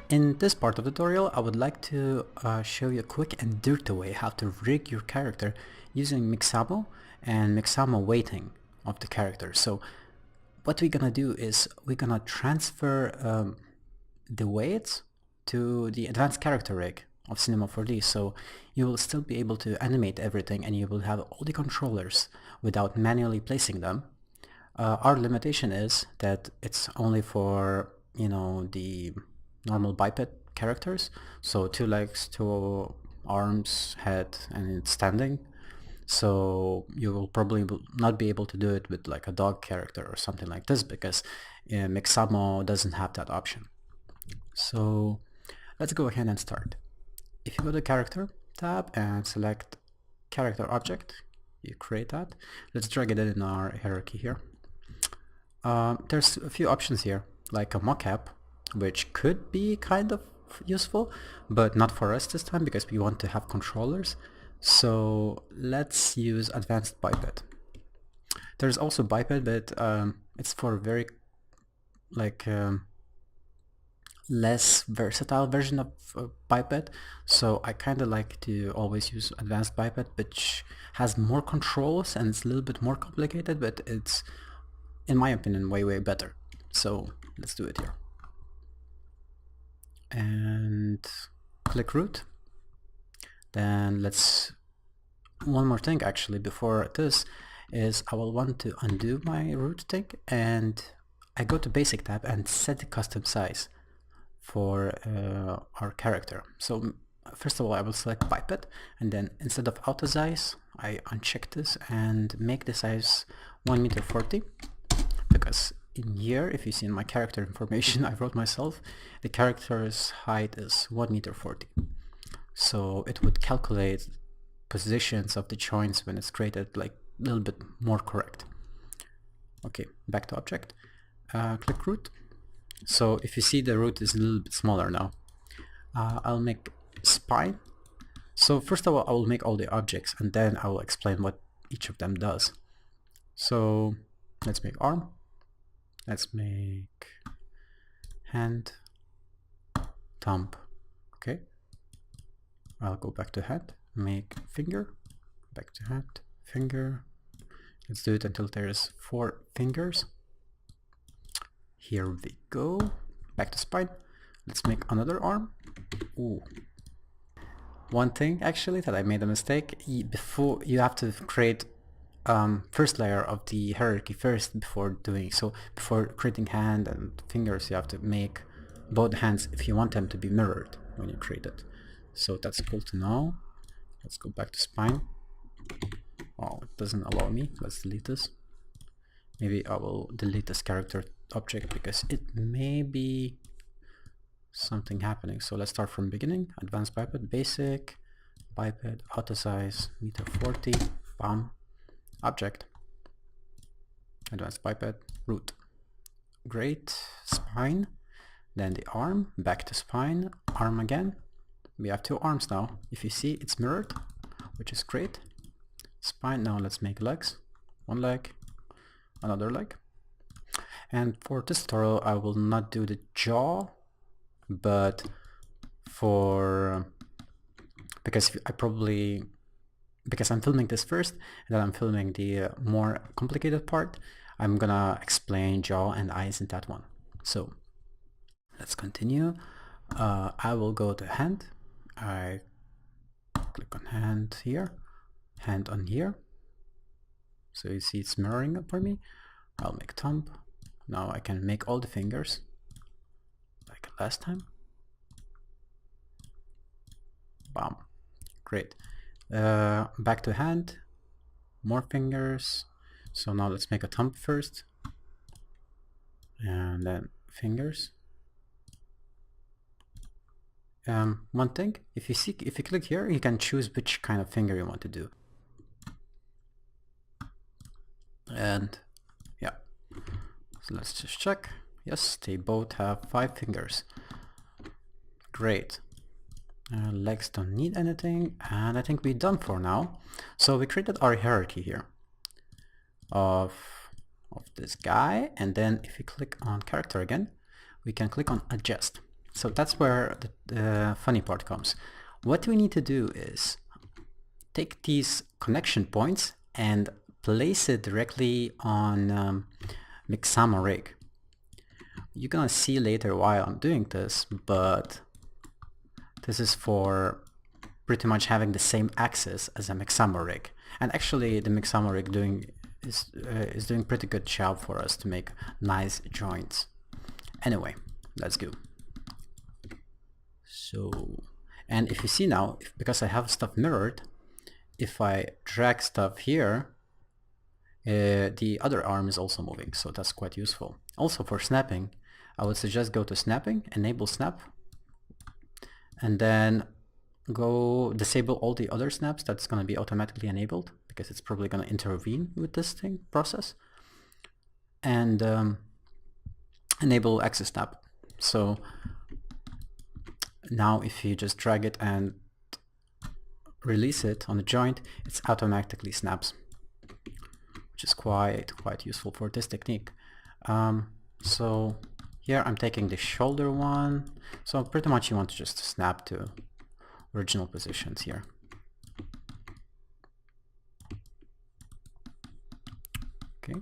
In this part of the tutorial, I would like to show you a quick and dirty way how to rig your character using mixamo and mixamo weighting of the character. So what we're gonna do is we're gonna transfer the weights to the advanced character rig of Cinema 4D, so you will still be able to animate everything and you will have all the controllers without manually placing them. Our limitation is that it's only for, you know, the normal biped characters, so 2 legs, 2 arms, head, and it's standing. So you will probably not be able to do it with like a dog character or something like this, because mixamo doesn't have that option. So let's go ahead and start. If you go to character tab and select character object, you create that. Let's drag it in our hierarchy here. There's a few options here, like a mocap, which could be kind of useful, but not for us this time because we want to have controllers. So let's use advanced biped. There's also biped, but it's for very less versatile version of biped. So I kind of like to always use advanced biped, which has more controls and it's a little bit more complicated, but it's, in my opinion, way better. So let's do it here. And click root. Then let's, one more thing actually before this is I will want to undo my root thing, and I go to basic tab and set the custom size for our character. So first of all I will select biped, and then instead of auto size I uncheck this and make the size 1.40 m, because in here, if you see in my character information I wrote myself, the character's height is 1.40 m. So it would calculate positions of the joints when it's created like a little bit more correct. Okay, back to object. Click root. So if you see, the root is a little bit smaller now. I'll make spine. So first of all I will make all the objects and then I will explain what each of them does. So let's make arm. Let's make hand, thumb. Okay. I'll go back to head, make finger, back to head, finger. Let's do it until there's 4 fingers. Here we go. Back to spine. Let's make another arm. Ooh. One thing actually that I made a mistake. Before, you have to create first layer of the hierarchy first before doing so. Before creating hand and fingers, you have to make both hands if you want them to be mirrored when you create it. So that's cool to know. Let's go back to spine. Oh, it doesn't allow me. Let's delete this. Maybe I will delete this character object because it may be something happening. So let's start from beginning. Advanced biped, basic, biped, auto size, 1.40 m, bam, object, advanced biped, root. Great, spine, then the arm, back to spine, arm again. We have 2 arms now. If you see, it's mirrored, which is great. Spine. Now let's make legs. 1 leg, another leg. And for this tutorial I will not do the jaw, but because I'm filming this first and then I'm filming the more complicated part, I'm gonna explain jaw and eyes in that one. So let's continue. I will go to hand. I click on hand here, hand on here. So you see it's mirroring up for me. I'll make thumb. Now I can make all the fingers like last time. Bam. Great. Back to hand. More fingers. So now let's make a thumb first. And then fingers. One thing, if you click here, you can choose which kind of finger you want to do. And yeah, so let's just check. Yes, they both have 5 fingers. Great. Legs don't need anything, and I think we're done for now. So we created our hierarchy here of this guy, and then if you click on character again, we can click on adjust. So that's where the funny part comes. What we need to do is take these connection points and place it directly on mixamo rig. You're gonna see later why I'm doing this, but this is for pretty much having the same axis as a mixamo rig. And actually the mixamo rig is doing pretty good job for us to make nice joints. Anyway, let's go. So, and if you see now, because I have stuff mirrored, if I drag stuff here, the other arm is also moving, so that's quite useful. Also for snapping, I would suggest go to snapping, enable snap, and then go disable all the other snaps. That's going to be automatically enabled because it's probably going to intervene with this thing process, and enable axis snap. So now if you just drag it and release it on the joint, it automatically snaps, which is quite useful for this technique. So here I'm taking the shoulder one, so pretty much you want to just snap to original positions here. Okay,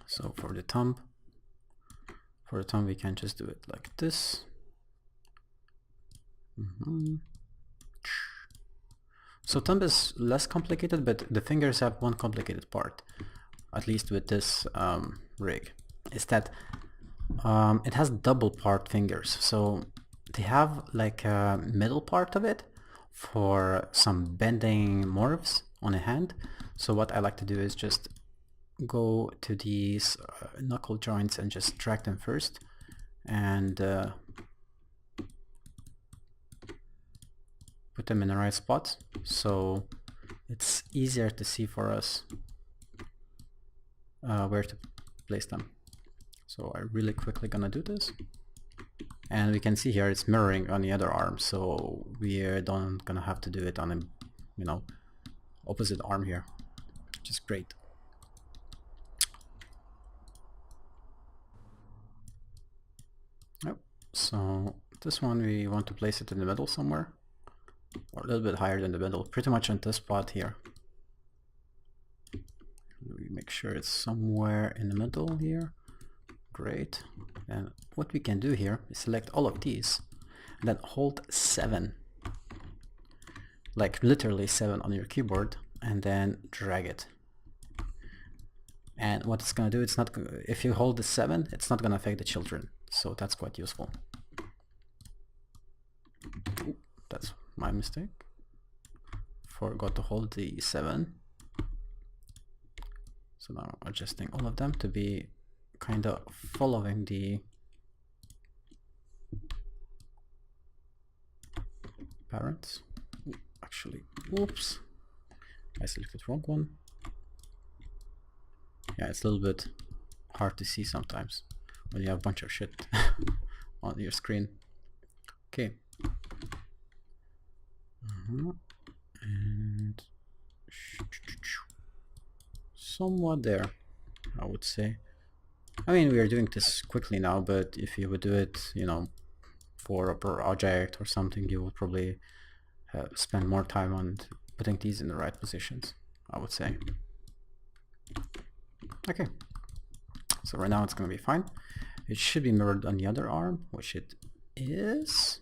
so for the thumb we can just do it like this. So thumb is less complicated, but the fingers have one complicated part, at least with this rig, is that it has double part fingers. So they have like a middle part of it for some bending morphs on a hand. So what I like to do is just go to these knuckle joints and just drag them first, and put them in the right spots, so it's easier to see for us where to place them. So I'm really quickly gonna do this, and we can see here it's mirroring on the other arm, so we don't gonna have to do it on a opposite arm here, which is great. Yep. So this one we want to place it in the middle somewhere, or a little bit higher than the middle, pretty much on this spot here. We make sure it's somewhere in the middle here. Great. And what we can do here is select all of these and then hold 7, like literally 7 on your keyboard, and then drag it. And what it's going to do, it's not, if you hold the 7, it's not going to affect the children, so that's quite useful. Ooh, that's my mistake. Forgot to hold the 7. So now adjusting all of them to be kind of following the parents. Ooh, actually, whoops, I selected wrong one. Yeah, it's a little bit hard to see sometimes when you have a bunch of shit on your screen. Okay. And somewhat there, I would say. I mean, we are doing this quickly now, but if you would do it, for a project or something, you would probably spend more time on putting these in the right positions, I would say. Okay, so right now it's going to be fine. It should be mirrored on the other arm, which it is.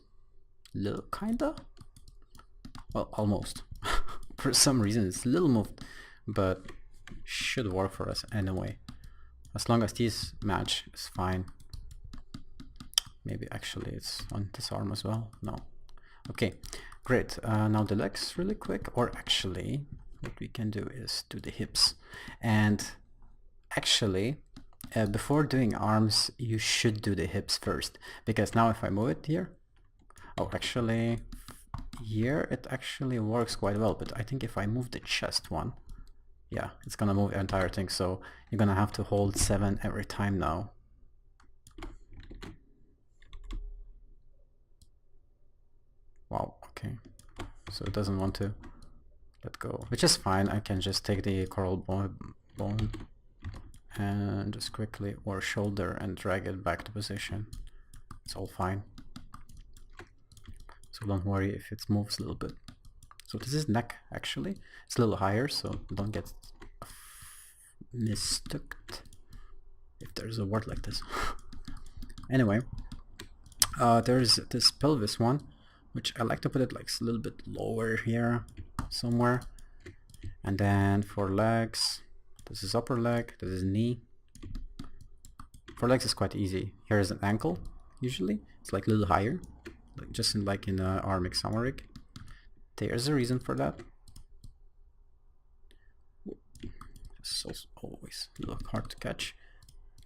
Little kinda. Well, almost. For some reason it's a little moved, but should work for us anyway. As long as these match, it's fine. Maybe actually it's on this arm as well. No. Okay, great. Now the legs really quick, or actually what we can do is do the hips. And actually before doing arms you should do the hips first, because now if I move it here, oh actually here it actually works quite well, but I think if I move the chest one, yeah, it's gonna move the entire thing, so you're gonna have to hold 7 every time now. Wow, okay, so it doesn't want to let go, which is fine. I can just take the coral bone and just quickly, or shoulder, and drag it back to position. It's all fine. So don't worry if it moves a little bit. So this is neck actually. It's a little higher, so don't get mistook, if there's a word like this. Anyway, there's this pelvis one, which I like to put it like a little bit lower here somewhere. And then for legs, this is upper leg, this is knee. For legs is quite easy. Here is an ankle, usually. It's like a little higher, like just like in our mixamo rig. There's a reason for that. It's also always a little hard to catch.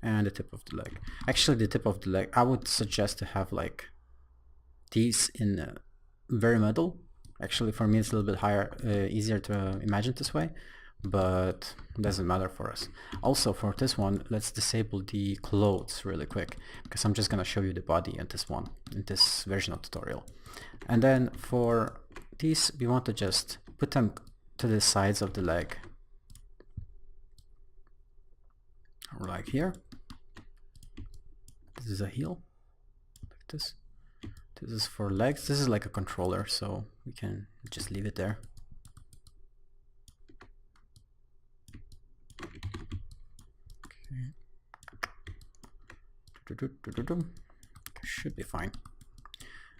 And the tip of the leg. Actually, the tip of the leg, I would suggest to have like these in very middle. Actually, for me, it's a little bit higher, easier to imagine this way, but it doesn't matter for us. Also, for this one, let's disable the clothes really quick, because I'm just gonna show you the body in this one, in this version of tutorial. And then for these, we want to just put them to the sides of the leg, like here. This is a heel, like this. This is for legs. This is like a controller, so we can just leave it there. Okay. Should be fine.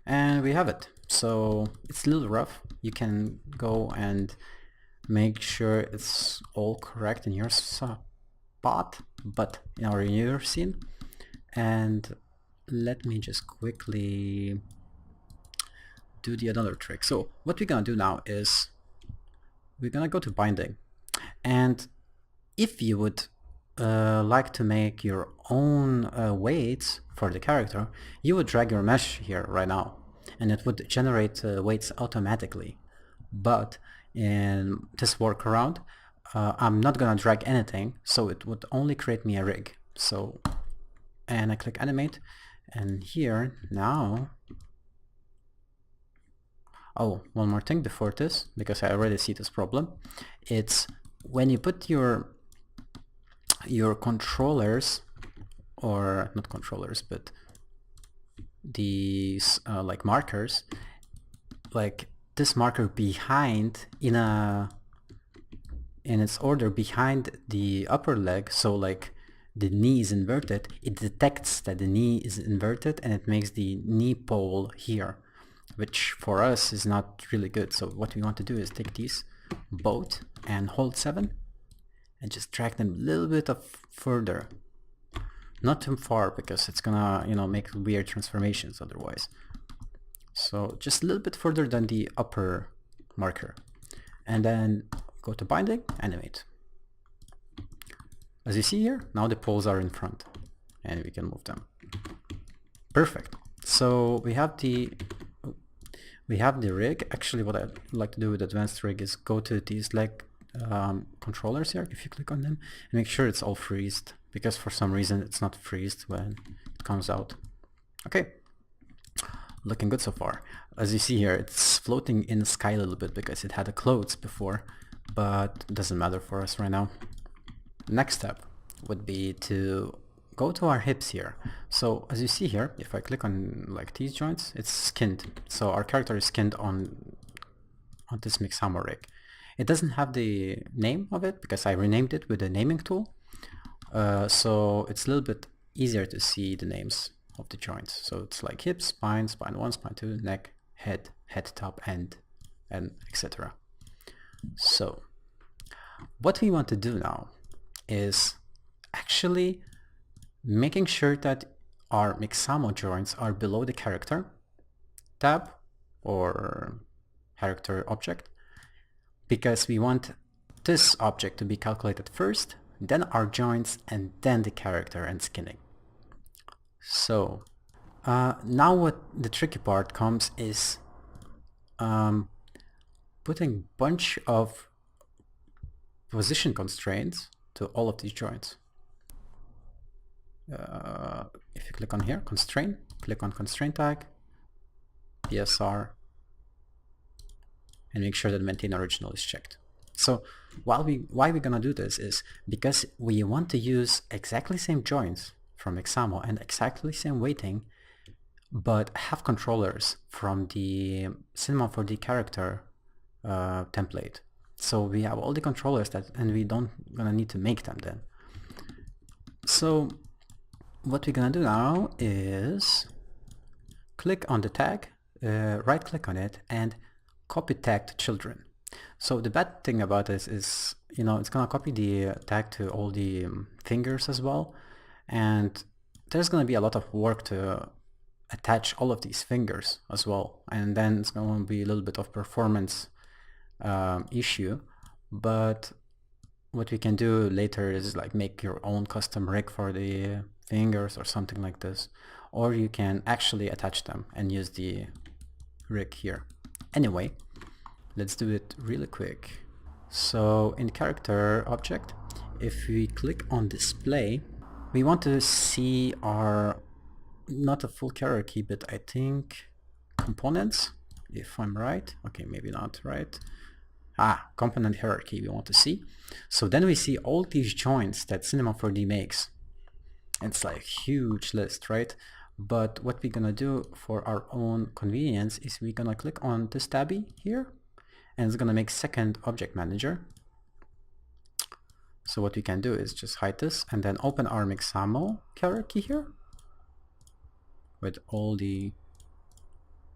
And we have it. So it's a little rough. You can go and make sure it's all correct in your spot, but in our user scene. And let me just quickly do the another trick. So what we're gonna do now is we're gonna go to binding, and if you would like to make your own weights for the character, you would drag your mesh here right now and it would generate weights automatically. But in this workaround, I'm not gonna drag anything, so it would only create me a rig. So, and I click animate, and here now, oh, one more thing before this, because I already see this problem. It's when you put your controllers, or not controllers, but these like markers, like this marker behind in its order behind the upper leg, so like the knee is inverted, it detects that the knee is inverted and it makes the knee pole here, which for us is not really good. So what we want to do is take these both and hold 7 and just drag them a little bit further, not too far, because it's gonna, you know, make weird transformations otherwise. So just a little bit further than the upper marker, and then go to binding, animate. As you see here, now the poles are in front and we can move them. Perfect. So we have the rig. Actually, what I'd like to do with advanced rig is go to these leg controllers here. If you click on them and make sure it's all freezed, because for some reason it's not freezed when it comes out. Okay, looking good so far. As you see here, it's floating in the sky a little bit because it had a clothes before, but it doesn't matter for us right now. Next step would be to go to our hips here. So as you see here, if I click on like these joints, it's skinned. So our character is skinned on this mixamo rig. It doesn't have the name of it because I renamed it with the naming tool. So it's a little bit easier to see the names of the joints. So it's like hips, spine, spine 1, spine 2, neck, head, head top, end, and etc. So what we want to do now is actually making sure that our mixamo joints are below the character tab or character object, because we want this object to be calculated first, then our joints, and then the character and skinning. So now what the tricky part comes is putting bunch of position constraints to all of these joints. If you click on here, constraint, click on constraint tag, PSR, and make sure that maintain original is checked. So why we're gonna do this is because we want to use exactly same joints from mixamo and exactly same weighting but have controllers from the Cinema 4D character template. So we have all the controllers that, and we don't gonna need to make them then. So what we're gonna do now is click on the tag, right click on it, and copy tag to children. So the bad thing about this is, you know, it's gonna copy the tag to all the fingers as well, and there's gonna be a lot of work to attach all of these fingers as well, and then it's going to be a little bit of performance issue. But what we can do later is like make your own custom rig for the fingers or something like this, or you can actually attach them and use the rig here. Anyway, let's do it really quick. So in character object, if we click on display, we want to see our, not a full hierarchy, but I think components, if I'm right. Okay, maybe not right. Component hierarchy we want to see. So then we see all these joints that Cinema 4D makes. It's like a huge list, right? But what we're gonna do for our own convenience is we're gonna click on this tabby here, and it's gonna make second object manager. So what we can do is just hide this and then open our mixamo hierarchy here with all the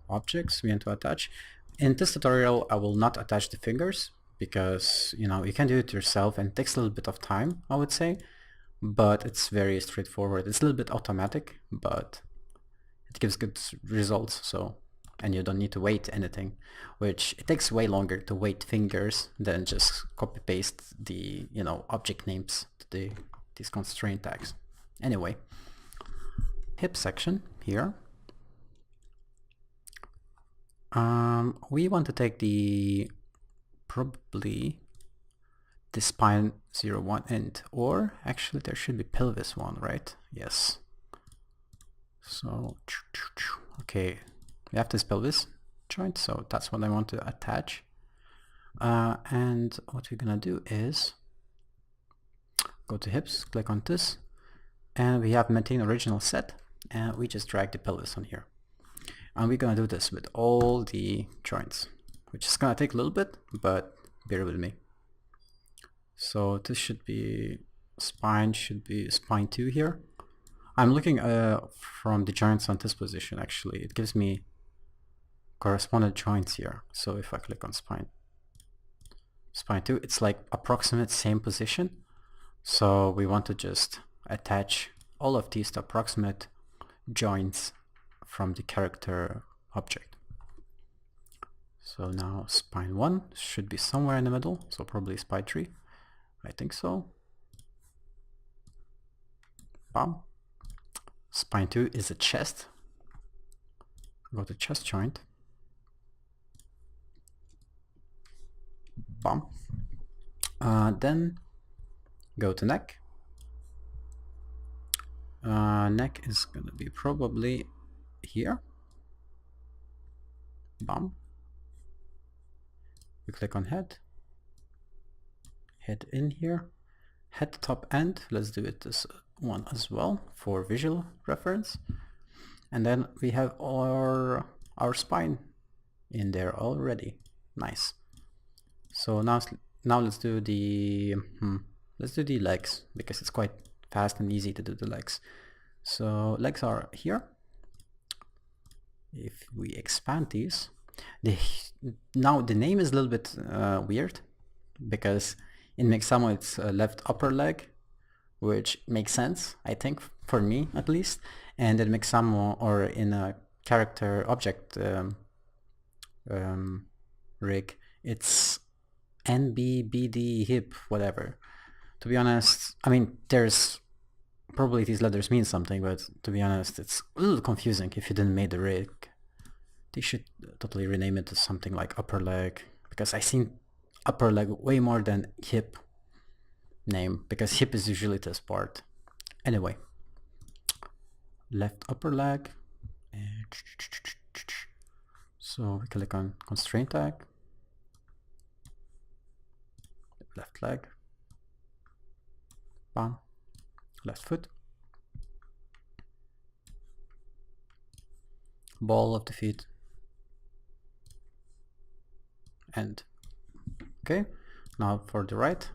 objects we want to attach. In this tutorial, I will not attach the fingers because, you know, you can do it yourself and it takes a little bit of time, I would say, but it's very straightforward. It's a little bit automatic, but it gives good results. So, and you don't need to weight anything, which it takes way longer to weight fingers than just copy paste the, you know, object names to these constraint tags. Anyway, hip section here. We want to take probably the spine 01 end, or actually there should be pelvis one, right? Yes. So, okay, we have this pelvis joint, so that's what I want to attach. And what we're gonna do is go to hips, click on this, and we have maintain original set, and we just drag the pelvis on here. And we're gonna do this with all the joints, which is gonna take a little bit, but bear with me. So this should be spine 2 here. I'm looking from the joints on this position. Actually, it gives me correspondent joints here. So if I click on spine 2, it's like approximate same position. So we want to just attach all of these to approximate joints from the character object. So now spine 1 should be somewhere in the middle, so probably spine 3. I think so. Bam. Spine 2 is a chest. Go to chest joint. Bam. Then go to neck. Neck is gonna be probably here. Bam. We click on head. Head in here. Head top end. Let's do it this one as well for visual reference. And then we have our spine in there already. Nice. So now let's do the legs, because it's quite fast and easy to do the legs. So legs are here. If we expand these, now the name is a little bit weird, because in mixamo it's left upper leg, which makes sense, I think, for me at least. And in mixamo, or in a character object rig, it's NBBD hip, whatever. To be honest, I mean, there's probably these letters mean something, but to be honest, it's a little confusing if you didn't make the rig. They should totally rename it to something like upper leg, because I seen upper leg way more than hip name, because hip is usually this part. Anyway, left upper leg. So we click on constraint tag, left leg, bam, left foot, ball of the feet, and okay, now for the right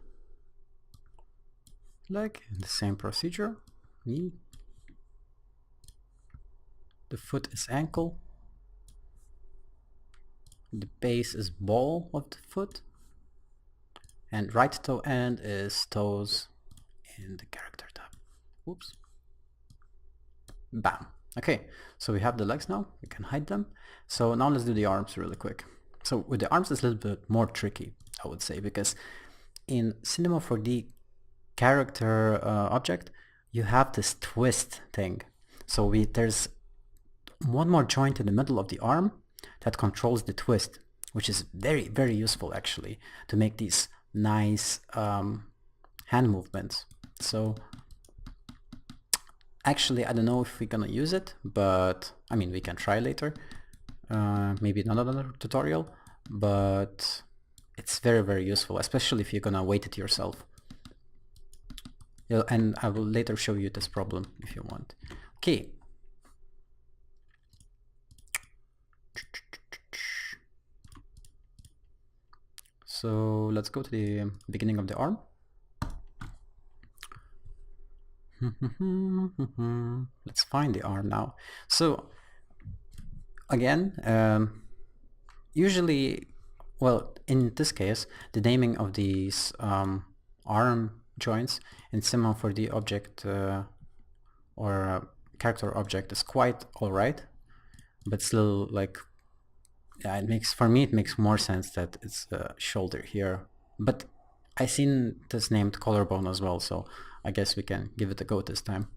leg, the same procedure. Knee, the foot is ankle, the base is ball of the foot, and right toe end is toes in the character tab. Oops. Bam. Okay, so we have the legs now, we can hide them. So now let's do the arms really quick. So with the arms it's a little bit more tricky, I would say, because in Cinema 4D character object, you have this twist thing. So there's one more joint in the middle of the arm that controls the twist, which is very, very useful actually to make these nice hand movements. So actually, I don't know if we're gonna use it, but I mean, we can try later. Maybe in another tutorial, but it's very, very useful, especially if you're gonna weight it yourself. And I will later show you this problem if you want. Okay. So let's go to the beginning of the arm. Let's find the arm now. So again, usually, well, in this case, the naming of these arm joints in Cinema 4D object or character object is quite alright, but still, like, yeah, it makes, for me, it makes more sense that it's a shoulder here. But I seen this named collarbone as well, so I guess we can give it a go this time.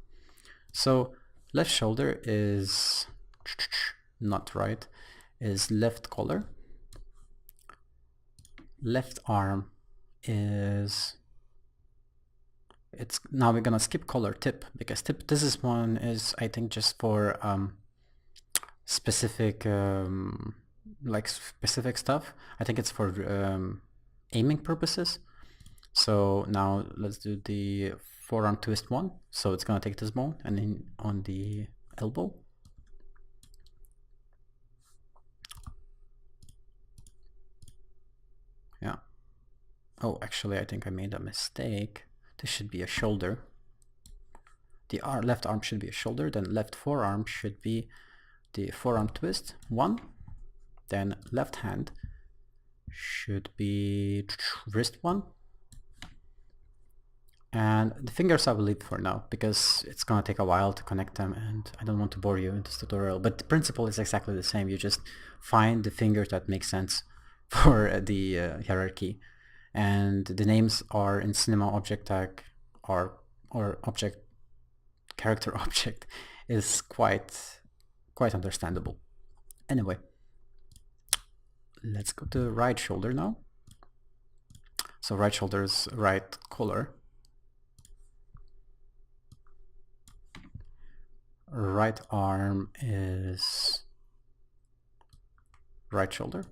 So left shoulder is not right, is left collar. Left arm is, it's, now we're gonna skip collar tip, because tip, this is one is, I think, just for specific like specific stuff. I think it's for aiming purposes. So now let's do the forearm twist one. So it's gonna take this bone and then on the elbow. Yeah. Oh, actually, I think I made a mistake. This should be a shoulder. The left arm should be a shoulder, then left forearm should be the forearm twist one, then left hand should be wrist one, and the fingers I will leave for now because it's gonna take a while to connect them and I don't want to bore you in this tutorial, but the principle is exactly the same. You just find the fingers that make sense for the hierarchy, and the names are in Cinema object tag or object character object is quite understandable. Anyway, let's go to right shoulder now. So right shoulder is right collar. Right arm is right shoulder.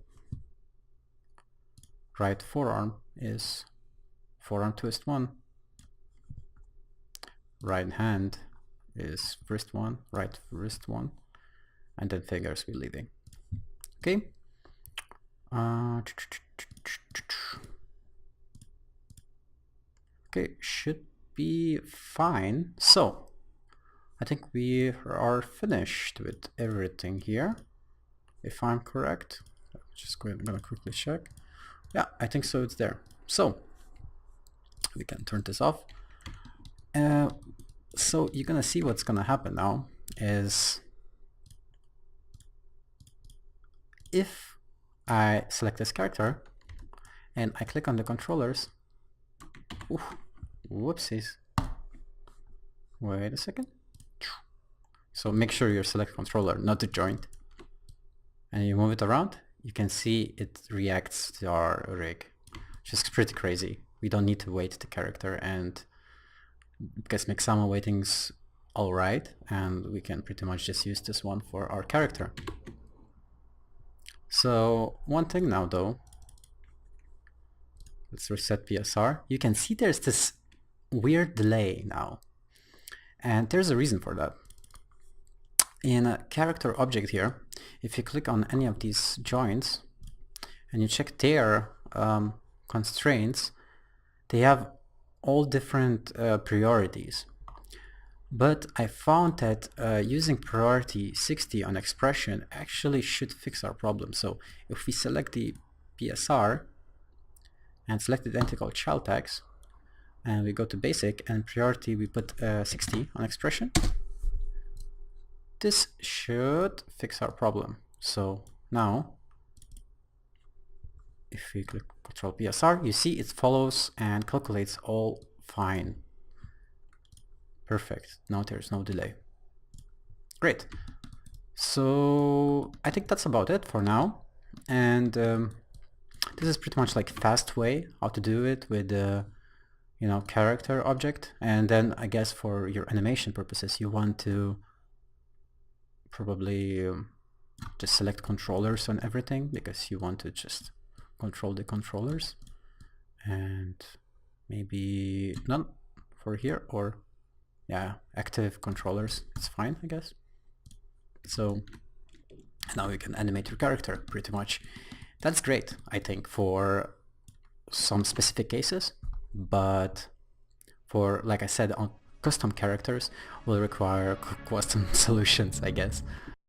Right forearm is forearm twist one. Right hand is wrist one, right wrist one, and then fingers we're leaving. Okay. Okay, should be fine. So I think we are finished with everything here, if I'm correct. Just gonna quickly check. Yeah, I think so, it's there. So we can turn this off. So you're gonna see what's gonna happen now is if I select this character and I click on the controllers, whoopsies, wait a second. So make sure you select controller, not the joint, and you move it around, you can see it reacts to our rig, which is pretty crazy. We don't need to weight the character, and because mixamo weighting's alright, and we can pretty much just use this one for our character. So one thing now though, let's reset PSR. You can see there's this weird delay now, and there's a reason for that. in a character object here, if you click on any of these joints and you check their constraints, they have all different priorities. But I found that using priority 60 on expression actually should fix our problem. So if we select the PSR and select identical child tags, and we go to basic and priority we put 60 on expression, this should fix our problem. So now if we click Control PSR, you see it follows and calculates all fine. Perfect. Now there's no delay. Great. So I think that's about it for now. And this is pretty much like fast way how to do it with you know, character object. And then I guess for your animation purposes, you want to probably just select controllers on everything, because you want to just control the controllers, and maybe none for here, or yeah, active controllers, it's fine, I guess. So now you can animate your character pretty much. That's great, I think, for some specific cases, but for, like I said, on custom characters will require custom solutions, I guess.